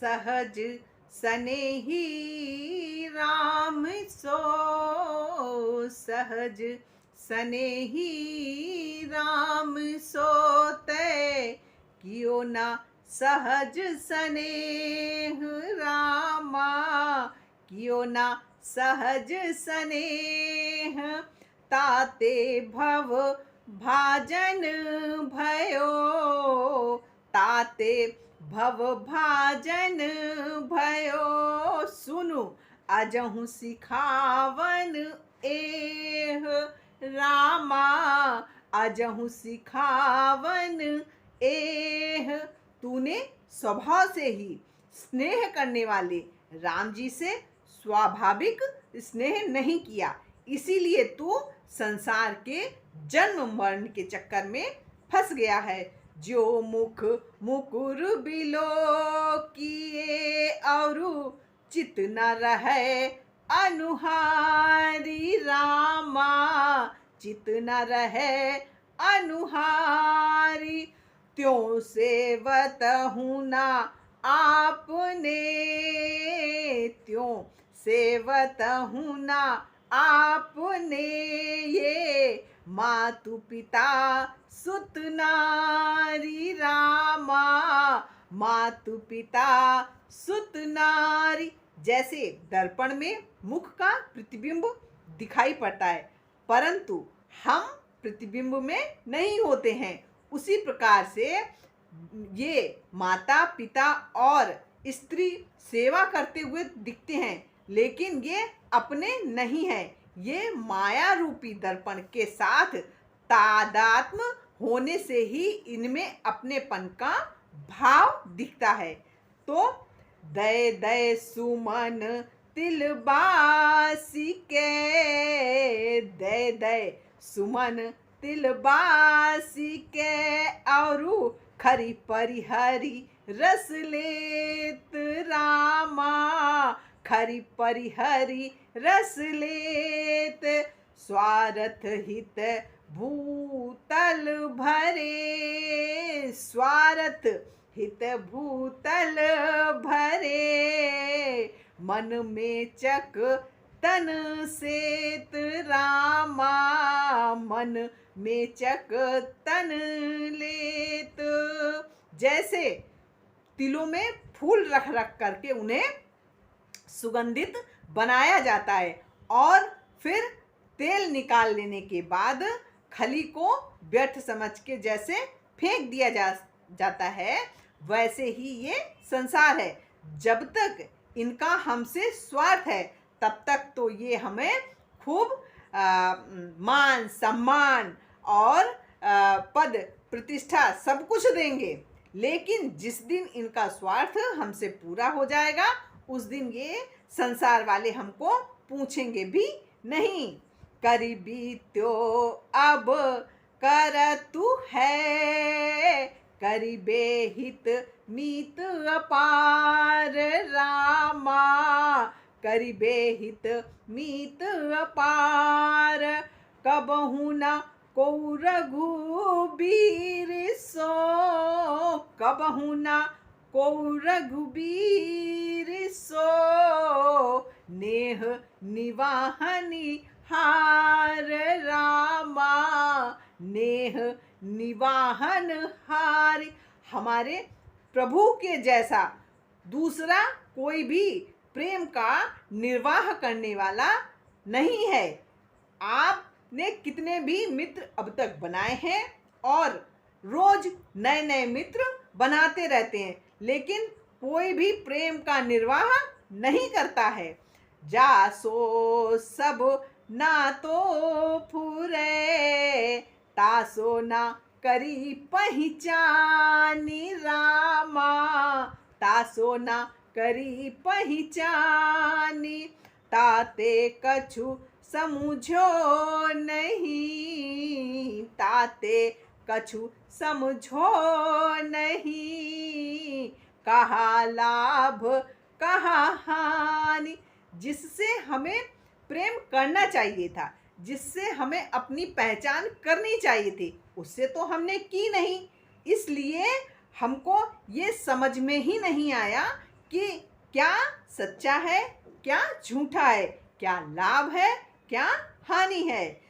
सहज सनेही राम सो सहज सनेही राम सो तै कियो ना सहज स्नेह रामा कियो ना सहज स्नेह ताते भव भाजन भयो ताते भव भाजन भयो सुनु अजहु सिखावन एह रामा अजहु सिखावन एह। तूने स्वभाव से ही स्नेह करने वाले राम जी से स्वाभाविक स्नेह नहीं किया, इसीलिए तू संसार के जन्म मरण के चक्कर में फंस गया है। जो मुख मुकुर बिलो किए और चित न रहे अनुहारी रामा चित न रहे अनुहारी त्यों सेवत हूँ ना आपने त्यों सेवत हूँ ना आपने ये मातु पिता सुत नारी रामा मातु पिता सुत नारी। जैसे दर्पण में मुख का प्रतिबिंब दिखाई पड़ता है परंतु हम प्रतिबिंब में नहीं होते हैं, उसी प्रकार से ये माता पिता और स्त्री सेवा करते हुए दिखते हैं लेकिन ये अपने नहीं है। ये माया रूपी दर्पण के साथ तादात्म्य होने से ही इनमें अपनेपन का भाव दिखता है। तो दय दय सुमन तिलबासी के दय दय सुमन तिलबासी के और खरी परिहरी रस लेत रामा खरी परिहरी रस लेत स्वार्थ हित भूतल भरे स्वार्थ हित भूतल भरे मन में चक तन सेत रामा मन में चक तन लेत। जैसे तिलों में फूल रख रख करके उन्हें सुगंधित बनाया जाता है और फिर तेल निकाल लेने के बाद खली को व्यर्थ समझ के जैसे फेंक दिया जाता है, वैसे ही ये संसार है। जब तक इनका हमसे स्वार्थ है तब तक तो ये हमें खूब मान सम्मान और पद प्रतिष्ठा सब कुछ देंगे, लेकिन जिस दिन इनका स्वार्थ हमसे पूरा हो जाएगा उस दिन ये संसार वाले हमको पूछेंगे भी नहीं। करीबी त्यो अब कर तू है करीबे हित मीत अपार रामा करीबे हित मीत अपार कबहु न को रघुबीर सो कबहु न को रघुबीर सो नेह निवाहनी हार रामा नेह निवाहन हार। हमारे प्रभु के जैसा दूसरा कोई भी प्रेम का निर्वाह करने वाला नहीं है। आपने कितने भी मित्र अब तक बनाए हैं और रोज नए नए मित्र बनाते रहते हैं, लेकिन कोई भी प्रेम का निर्वाह नहीं करता है। जा सो सब ना तो फुरे तासो ना करी पहचानी रामा तासो ना करी पहचानी ताते कछु समझो नहीं ताते कछु समझो नहीं कहा लाभ कहा हानि। जिससे हमें प्रेम करना चाहिए था, जिससे हमें अपनी पहचान करनी चाहिए थी, उससे तो हमने की नहीं, इसलिए हमको ये समझ में ही नहीं आया कि क्या सच्चा है, क्या झूठा है, क्या लाभ है, क्या हानि है।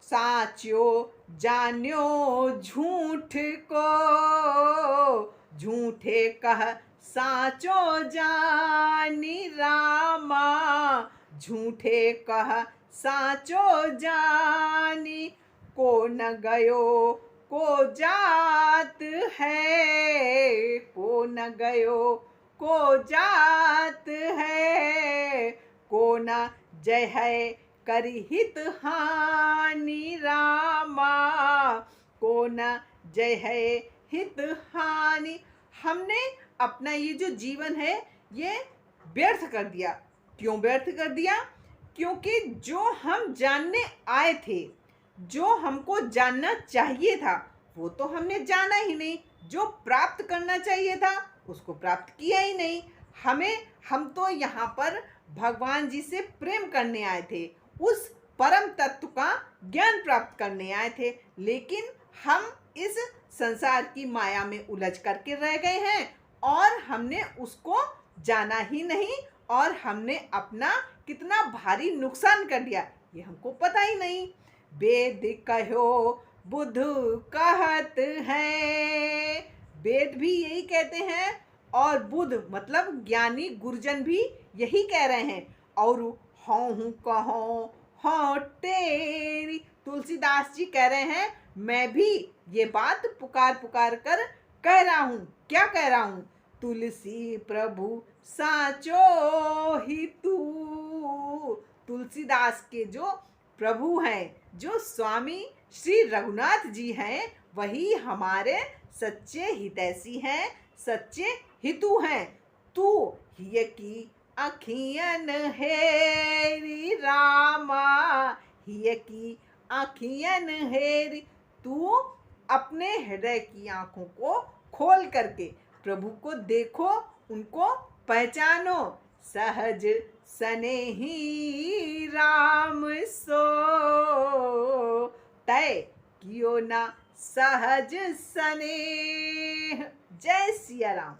साचो जान्यो झूठ को, झूठे कह साचो जानी रामा, झूठे कह साचो जानी। को न गयो को जात है, को न गयो को जात है, को न जय है करी हित हानि रामा, को न जय है हित हानि। हमने अपना ये जो जीवन है ये व्यर्थ कर दिया। क्यों व्यर्थ कर दिया? क्योंकि जो हम जानने आए थे, जो हमको जानना चाहिए था, वो तो हमने जाना ही नहीं। जो प्राप्त करना चाहिए था उसको प्राप्त किया ही नहीं। हम तो यहाँ पर भगवान जी से प्रेम करने आए थे, उस परम तत्व का ज्ञान प्राप्त करने आए थे, लेकिन हम इस संसार की माया में उलझ करके रह गए हैं और हमने उसको जाना ही नहीं, और हमने अपना कितना भारी नुकसान कर दिया ये हमको पता ही नहीं। वेद कहो बुध कहत है, वेद भी यही कहते हैं और बुध मतलब ज्ञानी गुरुजन भी यही कह रहे हैं। और हूँ कहो हाँ तेरी, तुलसीदास जी कह रहे हैं मैं भी ये बात पुकार पुकार कर कह रहा हूँ। क्या कह रहा हूँ? तुलसी प्रभु साचो ही तू। तुलसीदास के जो प्रभु हैं, जो स्वामी श्री रघुनाथ जी हैं, वही हमारे सच्चे हितैषी हैं, सच्चे हितू हैं। तू हिय की अखियन हेरी रामा, हिय की आँखियन हेरी। तू अपने हृदय की आंखों को खोल करके प्रभु को देखो, उनको पहचानो। सहज सनेही राम सो, तय कियो ना सहज सनेह। जय सिया राम।